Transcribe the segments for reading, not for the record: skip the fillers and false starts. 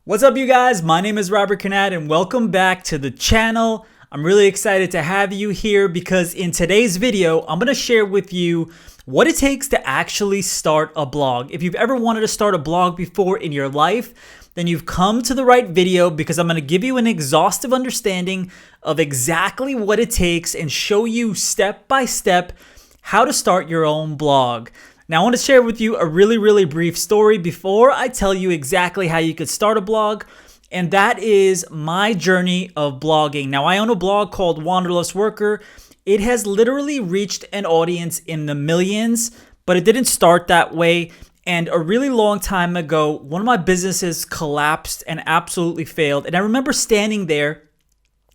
What's up, you guys? My name is Robert Canad and welcome back to the channel. I'm really excited to have you here because in today's video, I'm going to share with you what it takes to actually start a blog. If you've ever wanted to start a blog before in your life, then you've come to the right video because I'm going to give you an exhaustive understanding of exactly what it takes and show you step by step how to start your own blog. Now, I want to share with you a really brief story before I tell you exactly how you could start a blog, and that is my journey of blogging. Now, I own a blog called Wanderlust Worker. It has literally reached an audience in the millions, but it didn't start that way. And a really long time ago, one of my businesses collapsed and absolutely failed. And I remember standing there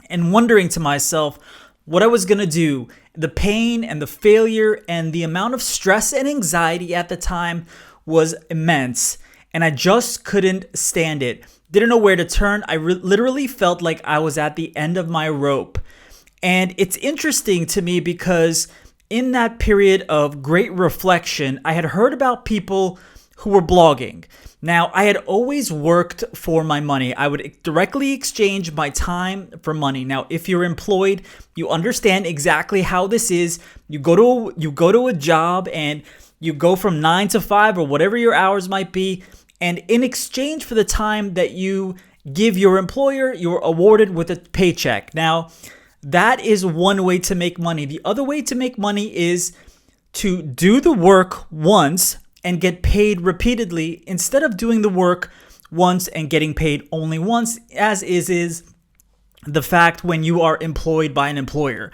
and wondering to myself what I was going to do. The pain and the failure and the amount of stress and anxiety at the time was immense, and I just couldn't stand it. Didn't know where to turn. I literally felt like I was at the end of my rope. And it's interesting to me because in that period of great reflection, I had heard about people who were blogging. Now, I had always worked for my money. I would directly exchange my time for money. Now, if you're employed, you understand exactly how this is. You go to a job and you go from 9 to 5 or whatever your hours might be, and in exchange for the time that you give your employer, you're awarded with a paycheck. Now, that is one way to make money. The other way to make money is to do the work once and get paid repeatedly instead of doing the work once and getting paid only once, as is the fact when you are employed by an employer.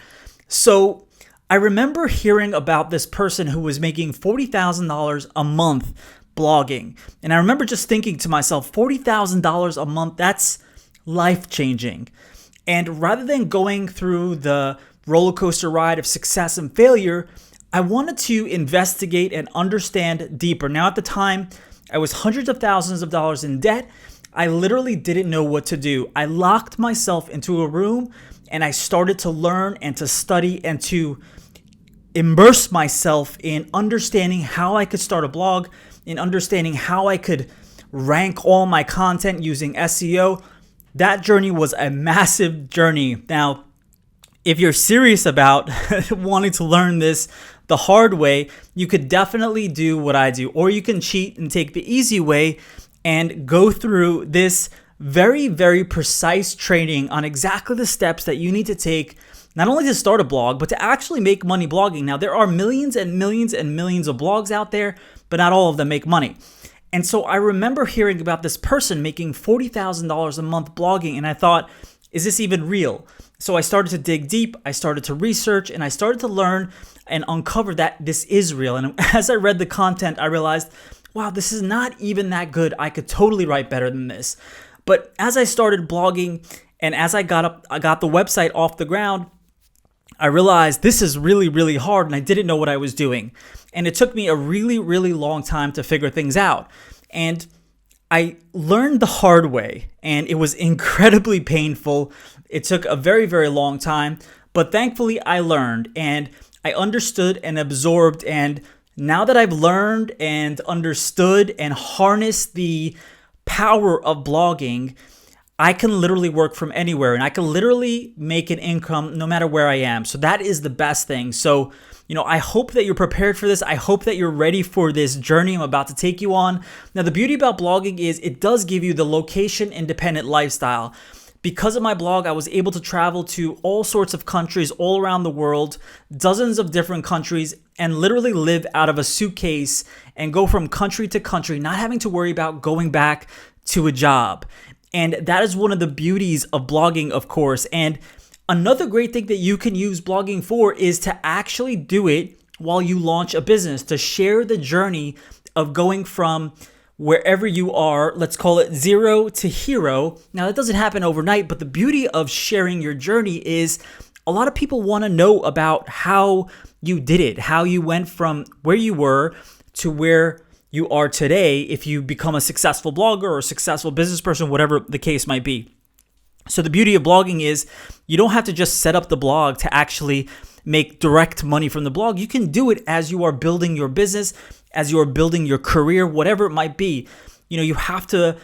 So I remember hearing about this person who was making $40,000 a month blogging. And I remember just thinking to myself, $40,000 a month, that's life-changing. And rather than going through the roller coaster ride of success and failure, I wanted to investigate and understand deeper. Now, at the time, I was hundreds of thousands of dollars in debt. I literally didn't know what to do. I locked myself into a room and I started to learn and to study and to immerse myself in understanding how I could start a blog, in understanding how I could rank all my content using SEO. That journey was a massive journey. Now, if you're serious about wanting to learn this the hard way, you could definitely do what I do, or you can cheat and take the easy way and go through this very precise training on exactly the steps that you need to take, not only to start a blog, but to actually make money blogging. Now, there are millions and millions and millions of blogs out there, but not all of them make money. And so I remember hearing about this person making $40,000 a month blogging, and I thought, is this even real? So I started to dig deep, I started to research, and I started to learn and uncover that this is real. And as I read the content, I realized, wow, this is not even that good. I could totally write better than this. But as I started blogging and as I got the website off the ground, I realized this is really hard and I didn't know what I was doing. And it took me a really long time to figure things out. And I learned the hard way, and it was incredibly painful. It took a very long time, but thankfully I learned and I understood and absorbed. And now that I've learned and understood and harnessed the power of blogging, I can literally work from anywhere and I can literally make an income no matter where I am. So that is the best thing. So, I hope that you're prepared for this. I hope that you're ready for this journey I'm about to take you on. Now, the beauty about blogging is it does give you the location independent lifestyle. Because of my blog, I was able to travel to all sorts of countries all around the world, dozens of different countries, and literally live out of a suitcase and go from country to country, not having to worry about going back to a job. And that is one of the beauties of blogging, of course. And another great thing that you can use blogging for is to actually do it while you launch a business, to share the journey of going from wherever you are, let's call it 0 to hero. Now, that doesn't happen overnight, but the beauty of sharing your journey is a lot of people want to know about how you did it, how you went from where you were to where you are today if you become a successful blogger or a successful business person, whatever the case might be. So the beauty of blogging is you don't have to just set up the blog to actually make direct money from the blog. You can do it as you are building your business, as you are building your career, whatever it might be. You have to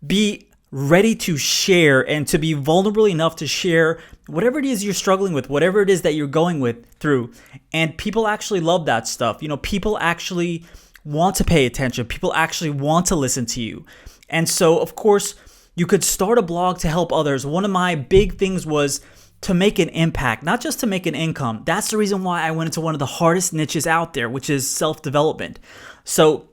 be ready to share and to be vulnerable enough to share whatever it is you're struggling with, whatever it is that you're going through. And people actually love that stuff. People actually want to pay attention. People actually want to listen to you. And so, of course, you could start a blog to help others. One of my big things was to make an impact, not just to make an income. That's the reason why I went into one of the hardest niches out there, which is self-development. So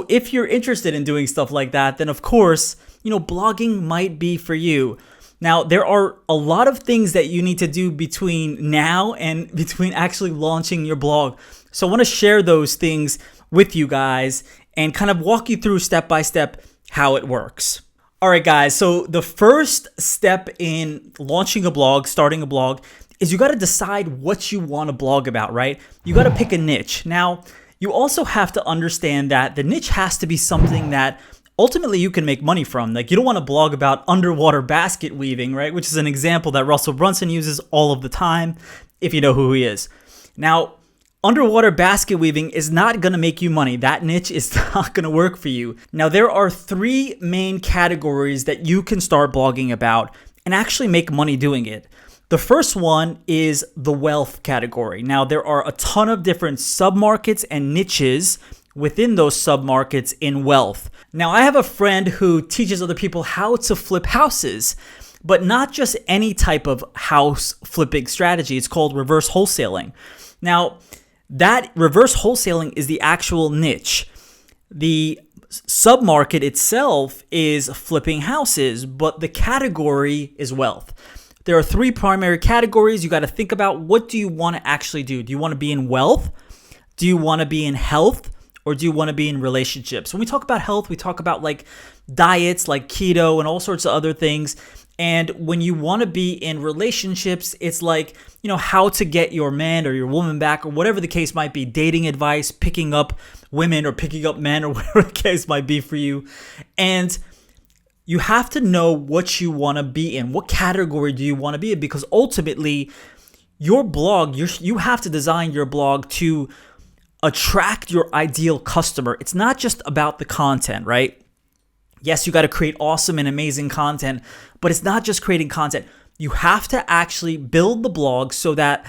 if you're interested in doing stuff like that, then of course, blogging might be for you. Now, there are a lot of things that you need to do between now and between actually launching your blog. So I want to share those things with you guys and kind of walk you through step by step how it works. All right, guys. So the first step in launching a blog, starting a blog, is you got to decide what you want to blog about, right? You got to pick a niche. Now, you also have to understand that the niche has to be something that ultimately you can make money from. Like, you don't want to blog about underwater basket weaving, right? Which is an example that Russell Brunson uses all of the time, if you know who he is. Now, underwater basket weaving is not going to make you money. That niche is not going to work for you. Now, there are three main categories that you can start blogging about and actually make money doing it. The first one is the wealth category. Now, there are a ton of different submarkets and niches within those submarkets in wealth. Now, I have a friend who teaches other people how to flip houses, but not just any type of house flipping strategy. It's called reverse wholesaling. Now, that reverse wholesaling is the actual niche. The submarket itself is flipping houses, but the category is wealth. There are three primary categories. You got to think about, what do you want to actually do? Do you want to be in wealth? Do you want to be in health? Or do you want to be in relationships? When we talk about health, we talk about like diets, like keto and all sorts of other things. And when you want to be in relationships, it's like, how to get your man or your woman back, or whatever the case might be, dating advice, picking up women or picking up men, or whatever the case might be for you. And you have to know what you want to be in. What category do you want to be in? Because ultimately, your blog, you have to design your blog to attract your ideal customer. It's not just about the content, right? Yes, you got to create awesome and amazing content, but it's not just creating content. You have to actually build the blog so that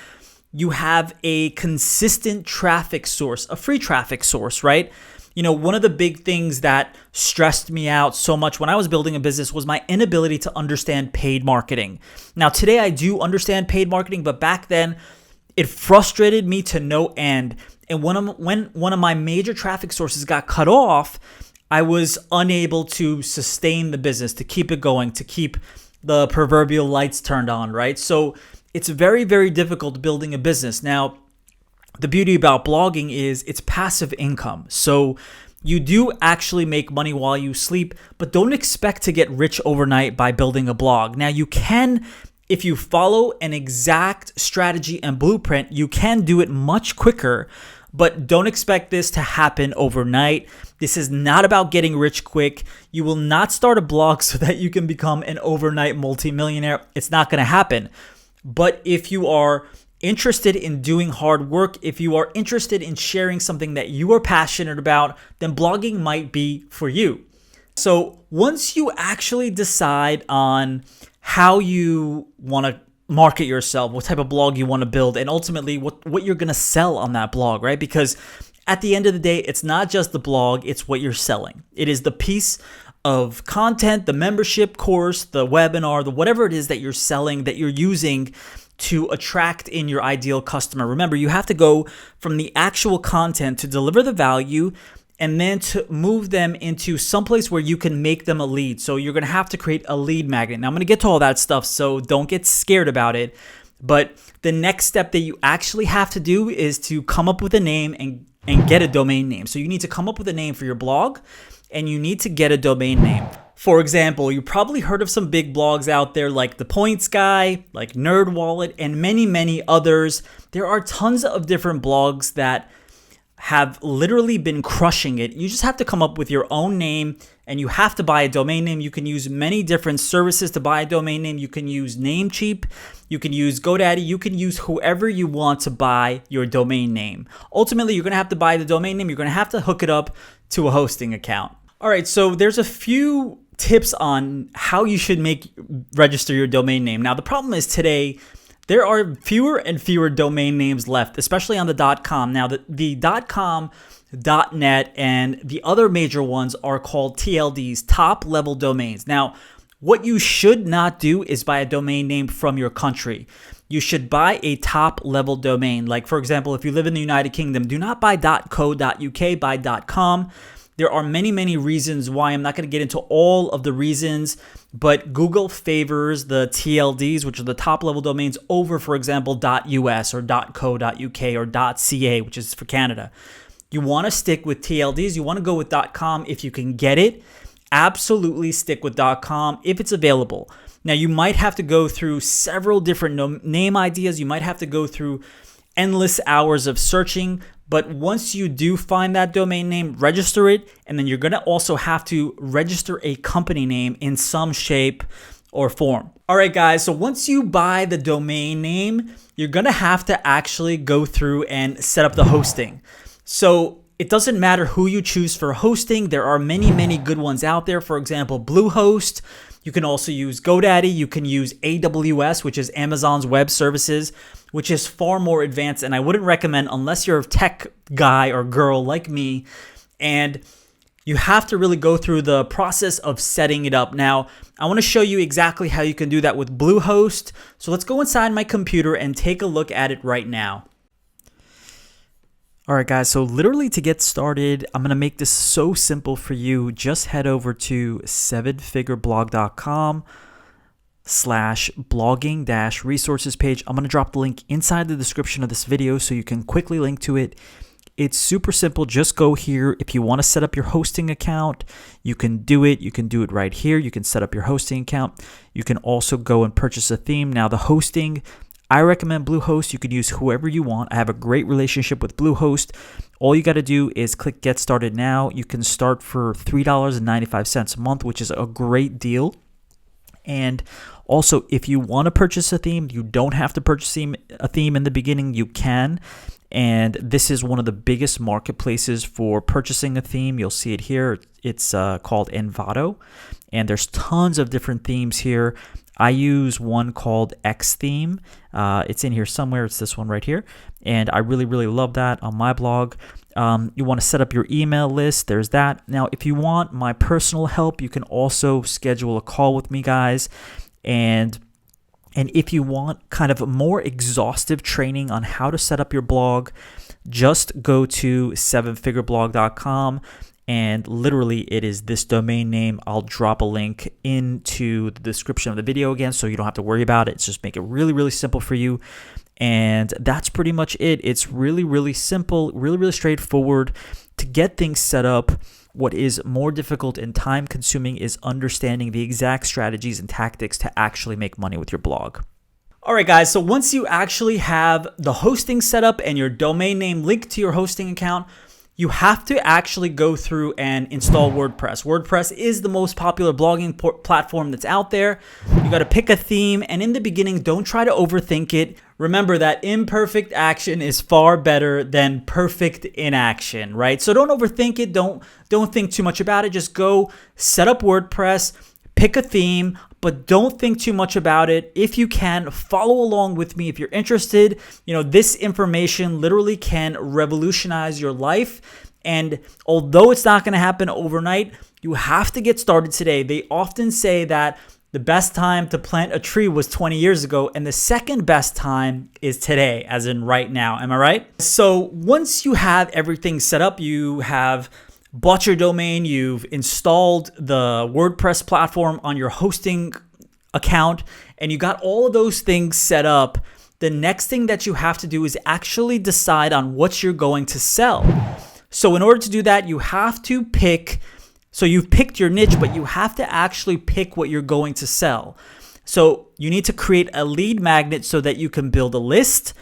you have a consistent traffic source, a free traffic source, right? One of the big things that stressed me out so much when I was building a business was my inability to understand paid marketing. Now, today I do understand paid marketing, but back then it frustrated me to no end. And when one of my major traffic sources got cut off, I was unable to sustain the business, to keep it going, to keep the proverbial lights turned on, right? So it's very, very difficult building a business. Now, the beauty about blogging is it's passive income. So you do actually make money while you sleep, but don't expect to get rich overnight by building a blog. Now, you can, if you follow an exact strategy and blueprint, you can do it much quicker. But don't expect this to happen overnight. This is not about getting rich quick. You will not start a blog so that you can become an overnight multimillionaire. It's not going to happen. But if you are interested in doing hard work, if you are interested in sharing something that you are passionate about, then blogging might be for you. So once you actually decide on how you want to market yourself, what type of blog you want to build, and ultimately what you're going to sell on that blog, right? Because at the end of the day, it's not just the blog, it's what you're selling. It is the piece of content, the membership course, the webinar, the whatever it is that you're selling, that you're using to attract in your ideal customer. Remember, you have to go from the actual content to deliver the value and then to move them into someplace where you can make them a lead. So you're going to have to create a lead magnet. Now, I'm going to get to all that stuff, so don't get scared about it. But the next step that you actually have to do is to come up with a name and get a domain name. So you need to come up with a name for your blog, and you need to get a domain name. For example, you probably heard of some big blogs out there like The Points Guy, like NerdWallet, and many, many others. There are tons of different blogs that have literally been crushing it. You just have to come up with your own name, and you have to buy a domain name. You can use many different services to buy a domain name. You can use Namecheap, you can use GoDaddy, you can use whoever you want to buy your domain name. Ultimately, you're going to have to buy the domain name. You're going to have to hook it up to a hosting account. All right, so there's a few tips on how you should register your domain name. Now, the problem is today, there are fewer and fewer domain names left, especially on the .com. Now, the .com, .net, and the other major ones are called TLDs, top-level domains. Now, what you should not do is buy a domain name from your country. You should buy a top-level domain. Like, for example, if you live in the United Kingdom, do not buy .co.uk, buy .com. There are many, many reasons why. I'm not going to get into all of the reasons, but Google favors the TLDs, which are the top-level domains, over, for example, .us or .co.uk or .ca, which is for Canada. You want to stick with TLDs. You want to go with .com if you can get it. Absolutely stick with .com if it's available. Now, you might have to go through several different name ideas. You might have to go through endless hours of searching. But once you do find that domain name, register it, and then you're going to also have to register a company name in some shape or form. All right, guys, so once you buy the domain name, you're going to have to actually go through and set up the hosting. So it doesn't matter who you choose for hosting. There are many, many good ones out there. For example, Bluehost. You can also use GoDaddy. You can use AWS, which is Amazon's Web Services, which is far more advanced. And I wouldn't recommend unless you're a tech guy or girl like me. And you have to really go through the process of setting it up. Now, I want to show you exactly how you can do that with Bluehost. So let's go inside my computer and take a look at it right now. All right, guys, so literally to get started, I'm going to make this so simple for you. Just head over to 7figureblog.com/blogging-resources page. I'm going to drop the link inside the description of this video so you can quickly link to it. It's super simple. Just go here. If you want to set up your hosting account, you can do it. You can do it right here. You can set up your hosting account. You can also go and purchase a theme. Now, the hosting, I recommend Bluehost. You could use whoever you want. I have a great relationship with Bluehost. All you got to do is click Get Started Now. You can start for $3.95 a month, which is a great deal. And also, if you want to purchase a theme, you don't have to purchase a theme in the beginning. You can. And this is one of the biggest marketplaces for purchasing a theme. You'll see it here. It's called Envato. And there's tons of different themes here. I use one called X Theme. It's in here somewhere. It's this one right here. And I really, really love that on my blog. You want to set up your email list. There's that. Now, if you want my personal help, you can also schedule a call with me, guys. And if you want kind of a more exhaustive training on how to set up your blog, just go to 7figureblog.com. And literally, it is this domain name. I'll drop a link into the description of the video again, so you don't have to worry about it. It's just make it really, really simple for you. And that's pretty much it. It's really, really simple, really, really straightforward to get things set up. What is more difficult and time consuming is understanding the exact strategies and tactics to actually make money with your blog. All right, guys, so once you actually have the hosting set up and your domain name linked to your hosting account, you have to actually go through and install WordPress. WordPress is the most popular blogging platform that's out there. You got to pick a theme, and in the beginning, don't try to overthink it. Remember that imperfect action is far better than perfect inaction, right? So don't overthink it. Don't think too much about it. Just go set up WordPress, pick a theme, but don't think too much about it. If you can, follow along with me. If you're interested, this information literally can revolutionize your life. And although it's not going to happen overnight, you have to get started today. They often say that the best time to plant a tree was 20 years ago, and the second best time is today, as in right now. Am I right? So once you have everything set up, you have bought your domain, you've installed the WordPress platform on your hosting account, and you got all of those things set up, the next thing that you have to do is actually decide on what you're going to sell. So in order to do that, you have to pick, so you've picked your niche, but you have to actually pick what you're going to sell. So you need to create a lead magnet so that you can build a list.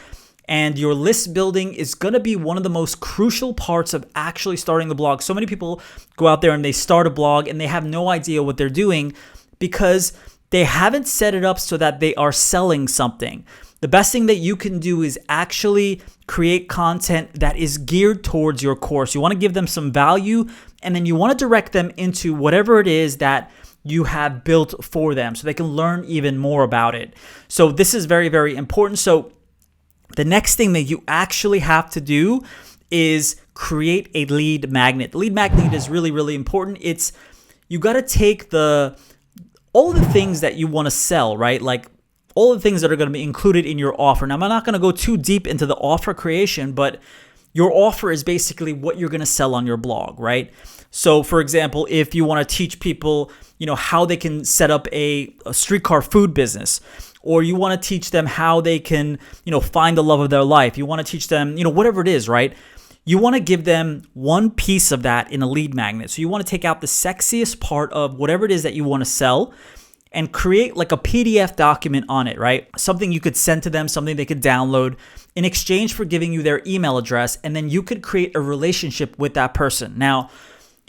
And your list building is going to be one of the most crucial parts of actually starting the blog. So many people go out there and they start a blog and they have no idea what they're doing because they haven't set it up so that they are selling something. The best thing that you can do is actually create content that is geared towards your course. You want to give them some value, and then you want to direct them into whatever it is that you have built for them so they can learn even more about it. So this is very, very important. So the next thing that you actually have to do is create a lead magnet. Lead magnet is really, really important. You got to take all the things that you want to sell, right? Like all the things that are going to be included in your offer. Now, I'm not going to go too deep into the offer creation, but your offer is basically what you're going to sell on your blog, right? So for example, if you want to teach people, how they can set up a streetcar food business, or you want to teach them how they can, find the love of their life. You want to teach them, whatever it is, right? You want to give them one piece of that in a lead magnet. So you want to take out the sexiest part of whatever it is that you want to sell and create like a PDF document on it, right? Something you could send to them, something they could download in exchange for giving you their email address. And then you could create a relationship with that person. Now,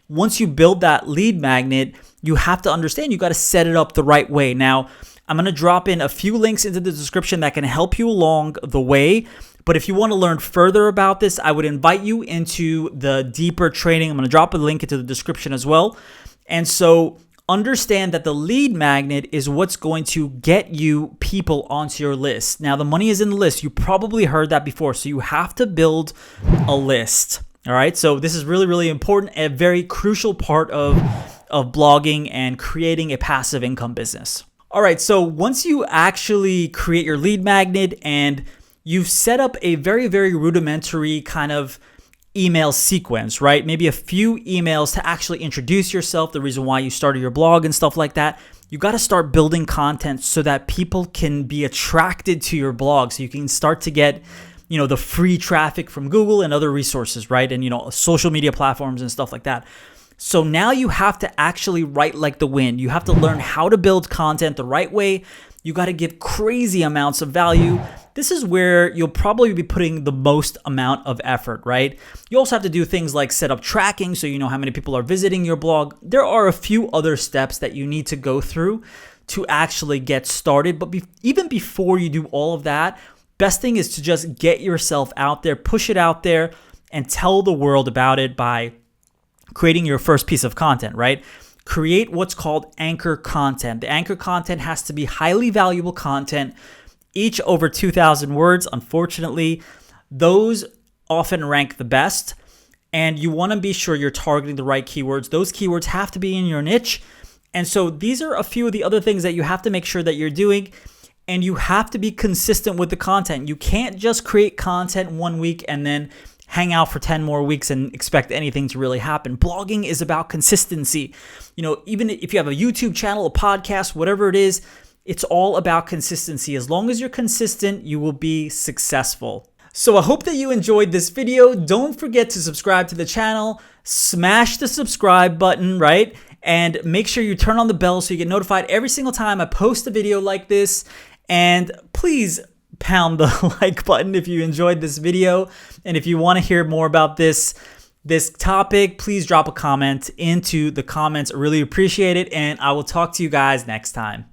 once you build that lead magnet, you have to understand you got to set it up the right way. Now, I'm going to drop in a few links into the description that can help you along the way. But if you want to learn further about this, I would invite you into the deeper training. I'm going to drop a link into the description as well. And so understand that the lead magnet is what's going to get you people onto your list. Now, the money is in the list. You probably heard that before. So you have to build a list. All right. So this is really, really important, a very crucial part of blogging and creating a passive income business. All right. So once you actually create your lead magnet and you've set up a very, very rudimentary kind of email sequence, right? Maybe a few emails to actually introduce yourself, the reason why you started your blog and stuff like that. You got to start building content so that people can be attracted to your blog, so you can start to get, the free traffic from Google and other resources, right? And, social media platforms and stuff like that. So now you have to actually write like the wind. You have to learn how to build content the right way. You got to give crazy amounts of value. This is where you'll probably be putting the most amount of effort, right? You also have to do things like set up tracking so you know how many people are visiting your blog. There are a few other steps that you need to go through to actually get started. But even before you do all of that, best thing is to just get yourself out there, push it out there, and tell the world about it by creating your first piece of content, right? Create what's called anchor content. The anchor content has to be highly valuable content, each over 2,000 words. Unfortunately, those often rank the best, and you want to be sure you're targeting the right keywords. Those keywords have to be in your niche. And so these are a few of the other things that you have to make sure that you're doing, and you have to be consistent with the content. You can't just create content 1 week and then hang out for 10 more weeks and expect anything to really happen. Blogging is about consistency. Even if you have a YouTube channel, a podcast, whatever it is, it's all about consistency. As long as you're consistent, you will be successful. So I hope that you enjoyed this video. Don't forget to subscribe to the channel, smash the subscribe button, right? And make sure you turn on the bell so you get notified every single time I post a video like this. And please pound the like button if you enjoyed this video. And if you want to hear more about this topic, please drop a comment into the comments. I really appreciate it. And I will talk to you guys next time.